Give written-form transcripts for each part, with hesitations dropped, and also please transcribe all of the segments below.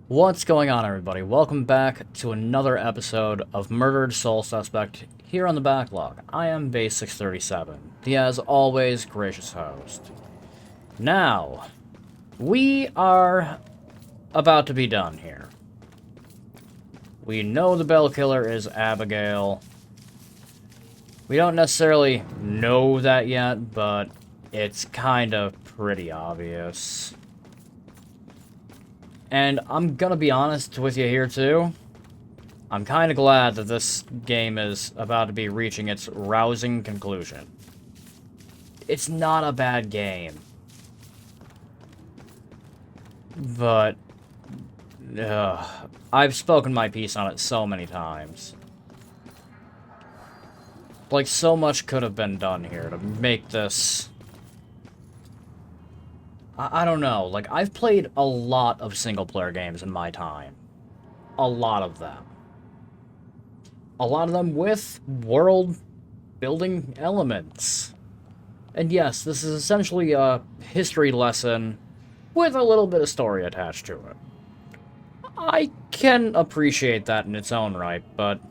What's going on, everybody? Welcome back to another episode of Murdered Soul Suspect here on the backlog. I am Base 637, the as always gracious host. Now, we are about to be done here. We know the Bell Killer is Abigail. We don't necessarily know that yet, but it's kind of pretty obvious. And I'm gonna be honest with you here, too. I'm kind of glad that this game is about to be reaching its rousing conclusion. It's not a bad game. But... I've spoken my piece on it so many times. Like, so much could have been done here to make this... I don't know, like, I've played a lot of single-player games in my time. A lot of them. A lot of them with world-building elements. And yes, this is essentially a history lesson with a little bit of story attached to it. I can appreciate that in its own right, but...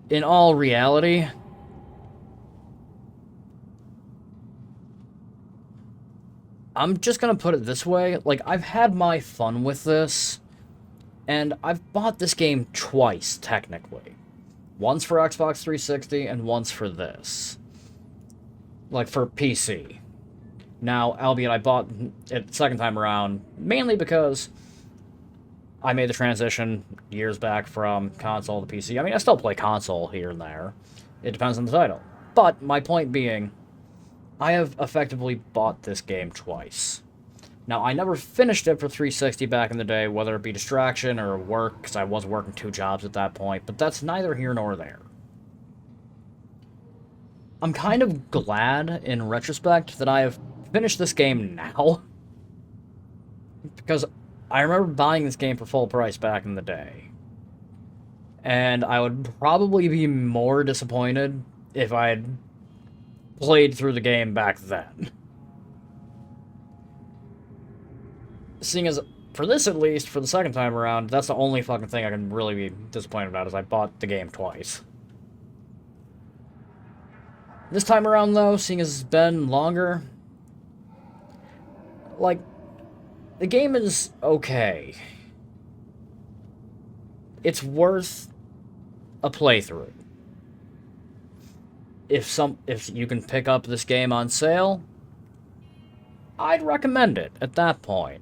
in all reality... I'm just gonna put it this way, like, I've had my fun with this, and I've bought this game twice, technically. Once for Xbox 360, and once for this. Like, for PC. Now, albeit I bought it second time around, mainly because I made the transition years back from console to PC. I mean, I still play console here and there. It depends on the title. But, my point being... I have effectively bought this game twice. Now, I never finished it for 360 back in the day, whether it be distraction or work, because I was working 2 jobs at that point, but that's neither here nor there. I'm kind of glad, in retrospect, that I have finished this game now. Because I remember buying this game for full price back in the day. And I would probably be more disappointed if I had played through the game back then. Seeing as, for this at least, for the second time around, that's the only fucking thing I can really be disappointed about, is I bought the game twice. This time around, though, seeing as it's been longer, like, the game is okay. It's worth a playthrough. If you can pick up this game on sale, I'd recommend it at that point.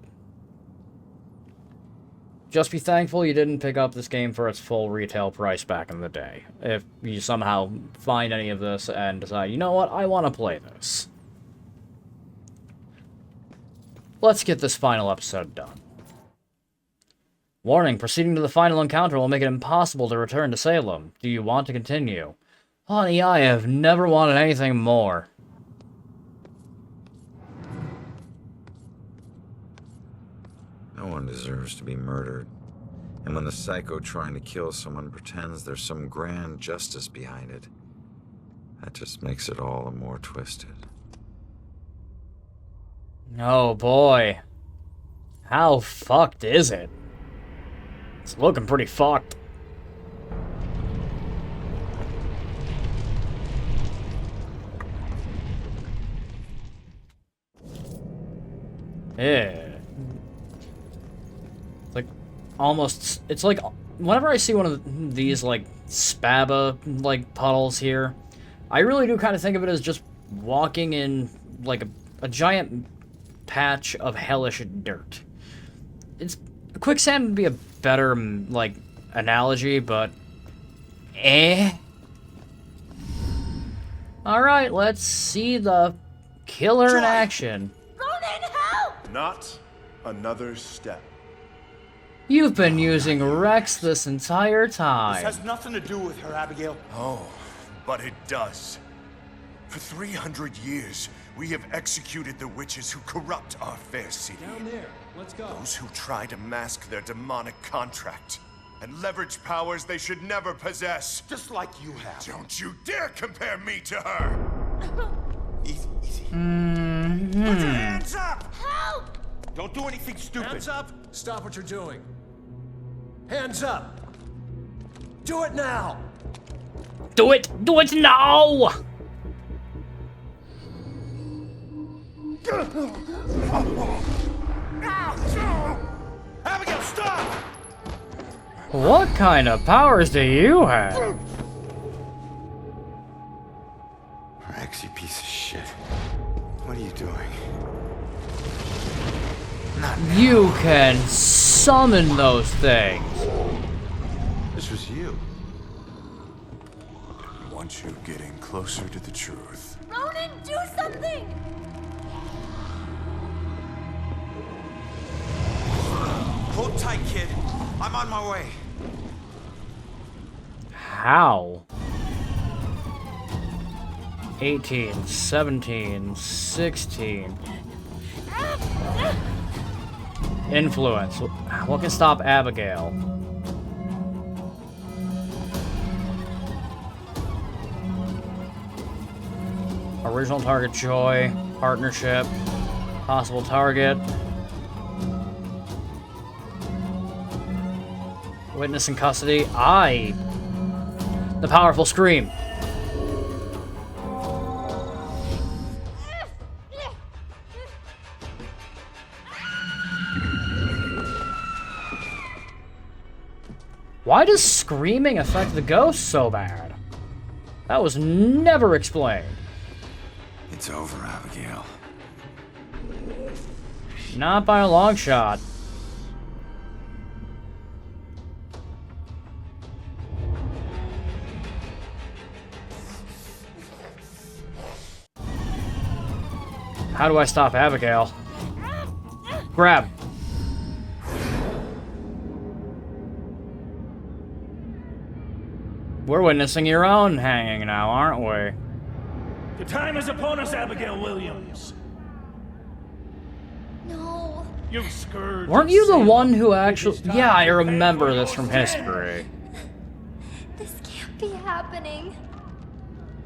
Just be thankful you didn't pick up this game for its full retail price back in the day. If you somehow find any of this and decide, you know what, I want to play this. Let's get this final episode done. Warning, proceeding to the final encounter will make it impossible to return to Salem. Do you want to continue? Honey, I have never wanted anything more. No one deserves to be murdered. And when the psycho trying to kill someone pretends there's some grand justice behind it, that just makes it all the more twisted. Oh boy. How fucked is it? It's looking pretty fucked. Yeah. Like, almost... It's like, whenever I see one of these, like, spaba, like, puddles here, I really do kind of think of it as just walking in, like, a giant patch of hellish dirt. Quicksand would be a better, like, analogy, but... Alright, let's see the killer in action. Ronin, help! Not another step. You've been using Rex this entire This time. has nothing to do with her, Abigail. Oh, but it does. For 300 years, we have executed the witches who corrupt our fair city. Down there. Let's go. Those who try to mask their demonic contract and leverage powers they should never possess. Just like you have. Don't you dare compare me to her! Easy, easy. Put your hands up! Help! Don't do anything stupid. Hands up! Stop what you're doing. Hands up! Do it now! Do it! Do it now! Abigail, stop! What kind of powers do you have? Rex, you piece of shit. What are you doing? You can summon those things. This was you. I want you getting closer to the truth. Ronin, do something! Hold tight, kid. I'm on my way. How? 18, 17, 16. Influence. What can stop Abigail? Original target Joy. Partnership. Possible target. Witness in custody. The powerful scream. Why does screaming affect the ghost so bad? That was never explained. It's over, Abigail. Not by a long shot. How do I stop Abigail? Grab. We're witnessing your own hanging now, aren't we? The time is upon us, Abigail Williams. No. You scourge. Weren't you the sin. one who It actually... is time Yeah, I to pay remember for this your from sin. history. This can't be happening.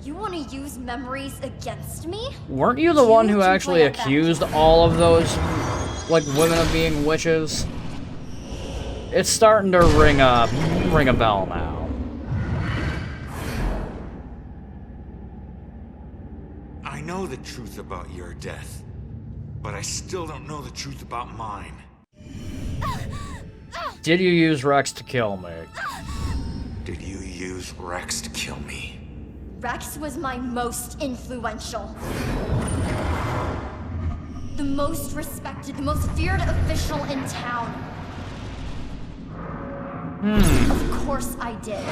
You want to use memories against me? Weren't you the You one who can actually play on that. accused all of those, like, women of being witches? It's starting to ring a bell now. I know the truth about your death, but I still don't know the truth about mine. Did you use Rex to kill me? Did you use Rex to kill me? Rex was my most influential. The most respected, the most feared official in town. Of course I did.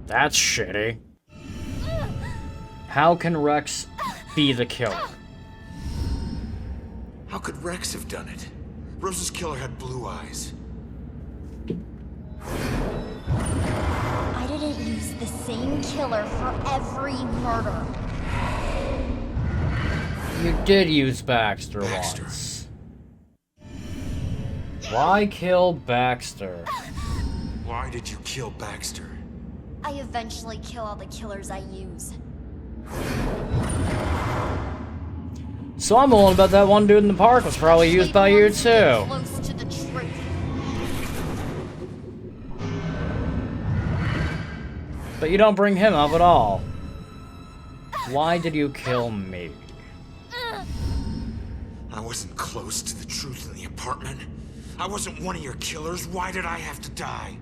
That's shitty. How can Rex be the killer? How could Rex have done it? Rose's killer had blue eyes. I didn't use the same killer for every murder. You did use Baxter Baxter. once. Why kill Baxter? Why did you kill Baxter? I eventually kill all the killers I use. So I'm willing to bet that one dude in the park was probably used by you too. Close to the truth. But you don't bring him up at all. Why did you kill me? I wasn't close to the truth in the apartment. I wasn't one of your killers. Why did I have to die?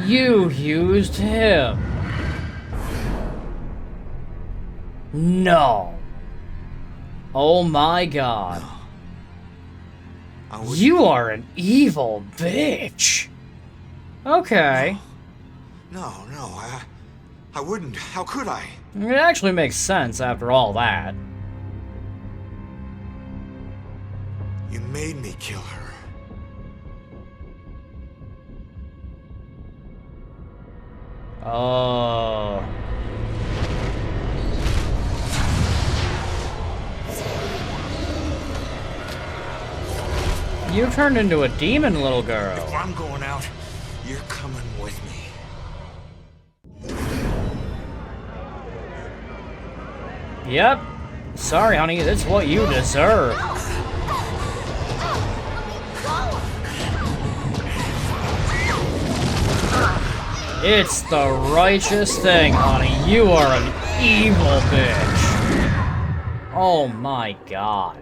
You used him. No. Oh my god. I was... You are an evil bitch. Okay. No, I wouldn't. How could I? It actually makes sense after all that. You made me kill her. Oh. You turned into a demon, little girl. If I'm going out, you're coming with me. Yep. Sorry, honey, that's what you deserve. It's the righteous thing, honey. You are an evil bitch. Oh my god.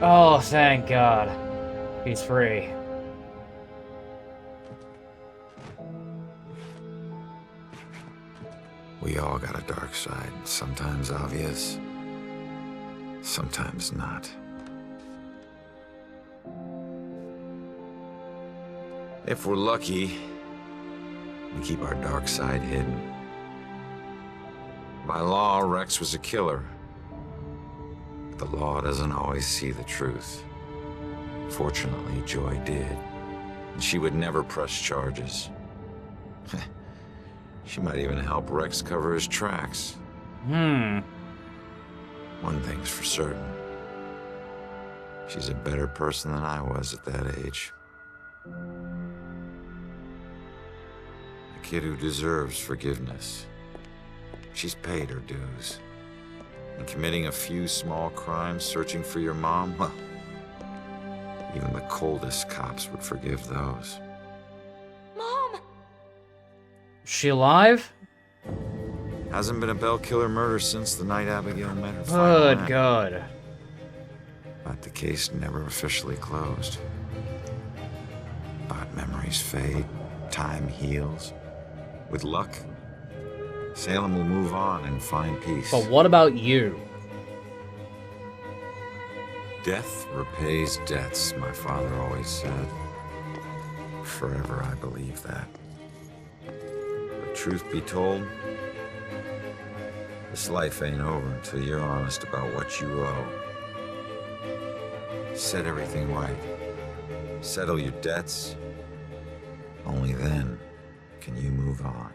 Oh, thank God. He's free. We all got a dark side, sometimes obvious, sometimes not. If we're lucky, we keep our dark side hidden. By law, Rex was a killer. But the law doesn't always see the truth. Fortunately, Joy did. And she would never press charges. She might even help Rex cover his tracks. One thing's for certain. She's a better person than I was at that age. A kid who deserves forgiveness. She's paid her dues. And committing a few small crimes, searching for your mom, well, even the coldest cops would forgive those. Mom! She alive? Hasn't been a Bell killer murder since the night Abigail met her final Good end. God. But the case never officially closed. But memories fade, time heals. With luck, Salem will move on and find peace. But what about you? Death repays debts, my father always said. Forever I believe that. But truth be told, this life ain't over until you're honest about what you owe. Set everything right. Settle your debts. Only then can you move on.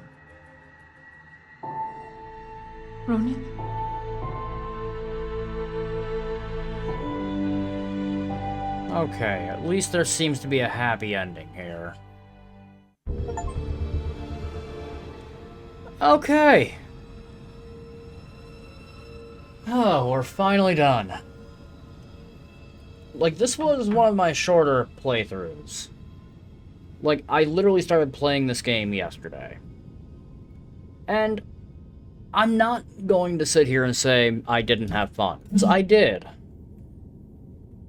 Ronin? Okay, at least there seems to be a happy ending here. Okay. Oh, we're finally done. Like, this was one of my shorter playthroughs. Like, I literally started playing this game yesterday. And I'm not going to sit here and say I didn't have fun, because I did.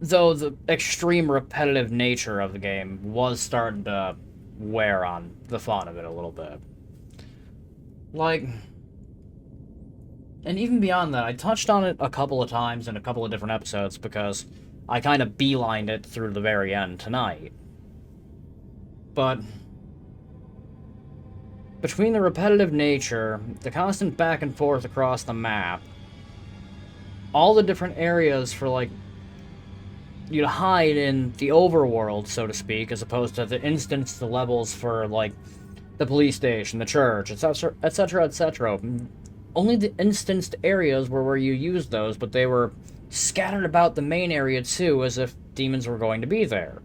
Though the extreme repetitive nature of the game was starting to wear on the fun of it a little bit. Like, and even beyond that, I touched on it a couple of times in a couple of different episodes because I kind of beelined it through the very end tonight. But between the repetitive nature, the constant back and forth across the map, all the different areas for, like, you to hide in the overworld, so to speak, as opposed to the instance, the levels for, like, the police station, the church, etc., etc., etc. Only the instanced areas were where you used those, but they were scattered about the main area, too, as if demons were going to be there.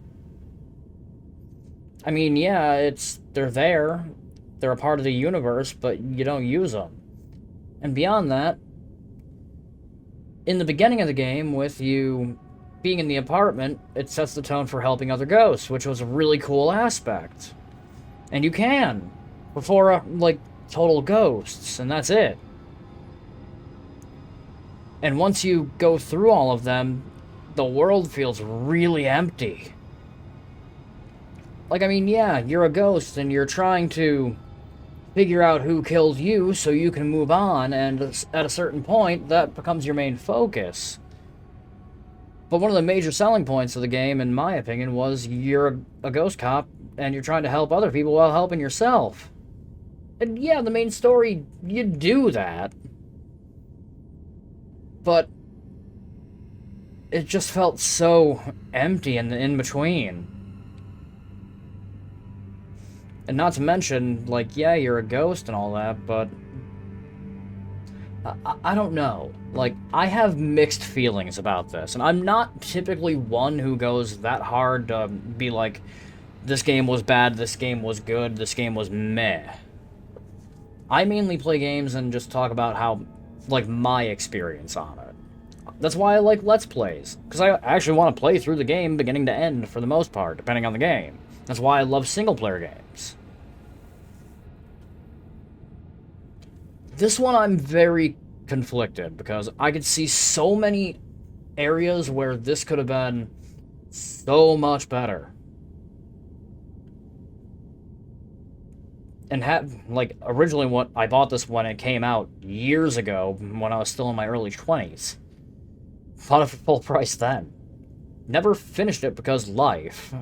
I mean, yeah, they're there. They're a part of the universe, but you don't use them. And beyond that, in the beginning of the game, with you being in the apartment, it sets the tone for helping other ghosts, which was a really cool aspect. And you can, before, like, total ghosts, and that's it. And once you go through all of them, the world feels really empty. Like, I mean, yeah, you're a ghost, and you're trying to figure out who killed you so you can move on, and at a certain point, that becomes your main focus. But one of the major selling points of the game, in my opinion, was you're a ghost cop, and you're trying to help other people while helping yourself. And yeah, the main story, you do that. But it just felt so empty in between. And not to mention, like, yeah, you're a ghost and all that, but I don't know. Like, I have mixed feelings about this, and I'm not typically one who goes that hard to be like, this game was bad, this game was good, this game was meh. I mainly play games and just talk about how, like, my experience on it. That's why I like Let's Plays, because I actually want to play through the game beginning to end for the most part, depending on the game. That's why I love single-player games. This one I'm very conflicted, because I could see so many areas where this could have been so much better. And like, originally what I bought this when it came out years ago, when I was still in my early 20s. Bought it for full price then. Never finished it because life.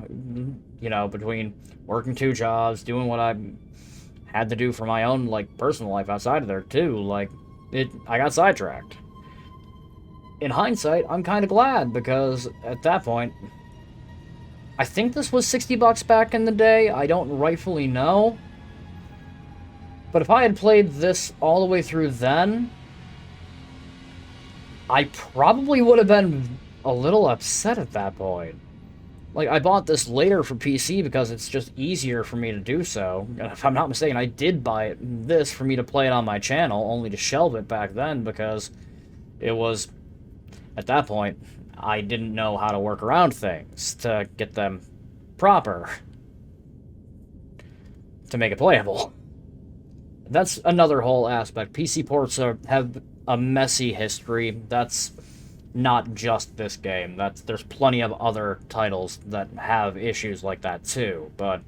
You know, between working 2 jobs, doing what I had to do for my own, like, personal life outside of there, too. Like, I got sidetracked. In hindsight, I'm kind of glad, because at that point, I think this was $60 back in the day. I don't rightfully know. But if I had played this all the way through then, I probably would have been a little upset at that point. Like, I bought this later for PC because it's just easier for me to do so. And if I'm not mistaken, I did buy this for me to play it on my channel, only to shelve it back then because it was, at that point, I didn't know how to work around things to get them proper, to make it playable. That's another whole aspect. PC ports have a messy history. That's not just this game. There's plenty of other titles that have issues like that too, but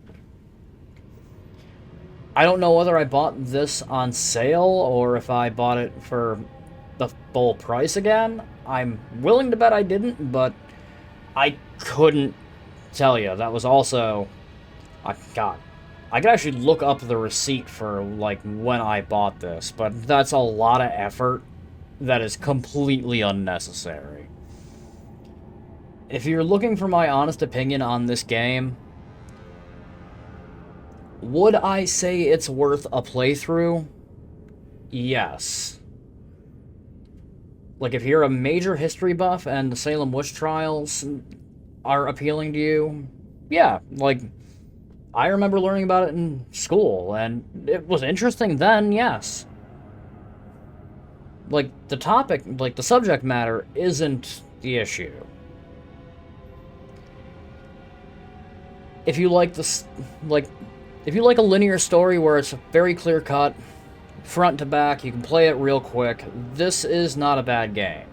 I don't know whether I bought this on sale or if I bought it for the full price again. I'm willing to bet I didn't, but I couldn't tell you. That was also... God. I could actually look up the receipt for, like, when I bought this, but that's a lot of effort that is completely unnecessary. If you're looking for my honest opinion on this game, would I say it's worth a playthrough? Yes. Like, if you're a major history buff and the Salem Witch Trials are appealing to you, yeah, like, I remember learning about it in school, and it was interesting then, yes. Like, the topic, like, the subject matter isn't the issue. If you like this, like, if you like a linear story where it's very clear-cut, front to back, you can play it real quick, this is not a bad game.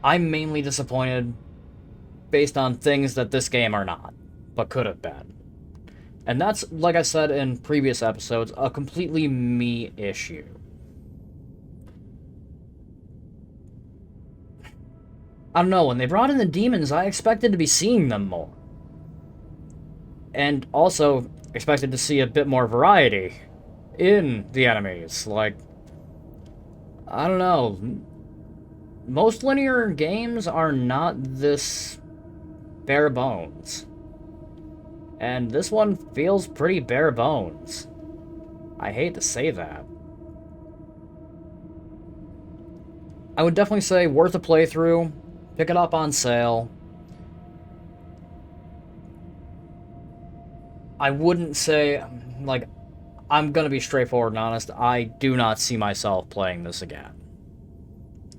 I'm mainly disappointed based on things that this game are not, but could have been. And that's, like I said in previous episodes, a completely me issue. I don't know, when they brought in the demons, I expected to be seeing them more. And also expected to see a bit more variety in the enemies. Like, I don't know. Most linear games are not this bare bones. And this one feels pretty bare bones. I hate to say that. I would definitely say worth a playthrough. Pick it up on sale. I wouldn't say, like, I'm gonna be straightforward and honest, I do not see myself playing this again.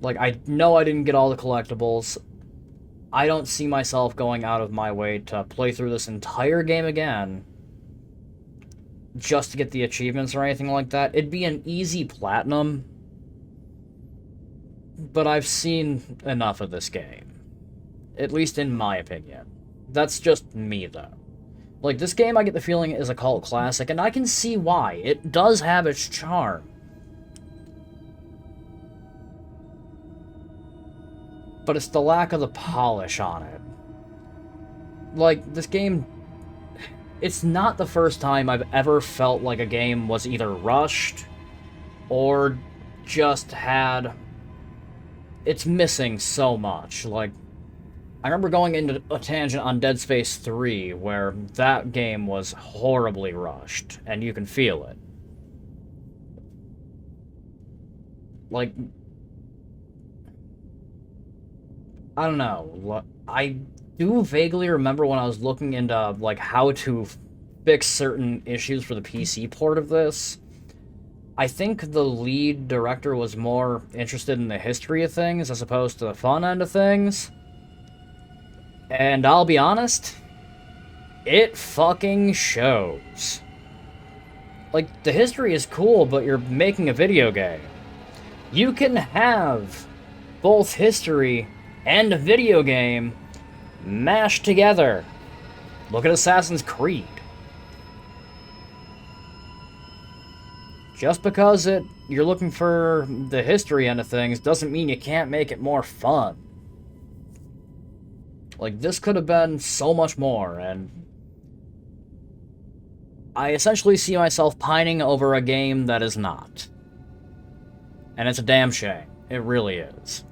Like, I know I didn't get all the collectibles. I don't see myself going out of my way to play through this entire game again just to get the achievements or anything like that. It'd be an easy platinum, but I've seen enough of this game. At least in my opinion. That's just me, though. Like, this game, I get the feeling, is a cult classic, and I can see why. It does have its charm. But it's the lack of the polish on it. Like, this game... it's not the first time I've ever felt like a game was either rushed or just had... It's missing so much. Like, I remember going into a tangent on Dead Space 3 where that game was horribly rushed, and you can feel it. Like, I don't know. I do vaguely remember when I was looking into, like, how to fix certain issues for the PC port of this. I think the lead director was more interested in the history of things as opposed to the fun end of things. And I'll be honest, it fucking shows. Like, the history is cool, but you're making a video game. You can have both history and a video game mashed together. Look at Assassin's Creed. Just because you're looking for the history end of things doesn't mean you can't make it more fun. Like, this could have been so much more, and I essentially see myself pining over a game that is not. And it's a damn shame. It really is.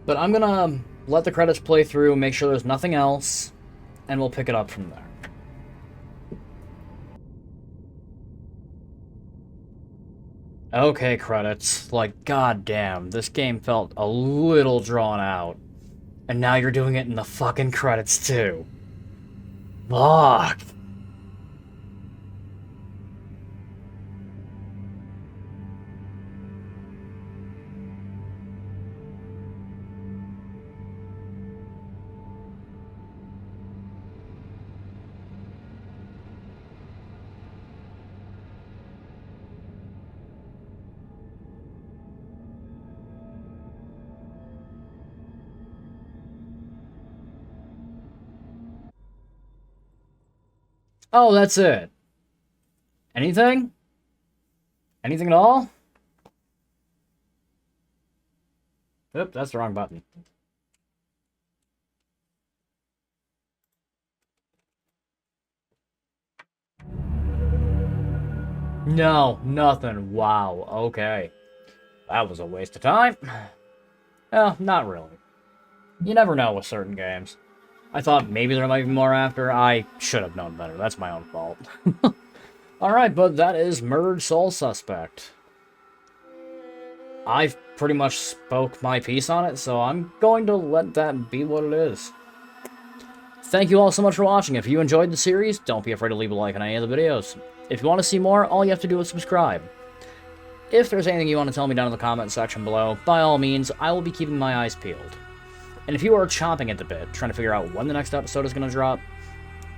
But I'm gonna let the credits play through, make sure there's nothing else, and we'll pick it up from there. Okay, credits. Like, goddamn, this game felt a little drawn out. And now you're doing it in the fucking credits, too. Fuck. Oh, that's it. Anything? Anything at all? Oop, that's the wrong button. No, nothing. Wow, okay. That was a waste of time. Well, not really. You never know with certain games. I thought maybe there might be more after. I should have known better. That's my own fault. Alright, but that is Murdered Soul Suspect. I've pretty much spoke my piece on it, so I'm going to let that be what it is. Thank you all so much for watching. If you enjoyed the series, don't be afraid to leave a like on any of the videos. If you want to see more, all you have to do is subscribe. If there's anything you want to tell me down in the comment section below, by all means, I will be keeping my eyes peeled. And if you are chomping at the bit, trying to figure out when the next episode is going to drop,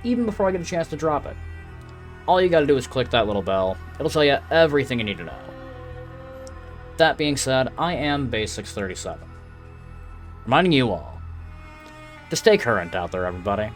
even before I get a chance to drop it, all you gotta do is click that little bell. It'll tell you everything you need to know. That being said, I am Base637. Reminding you all to stay current out there, everybody.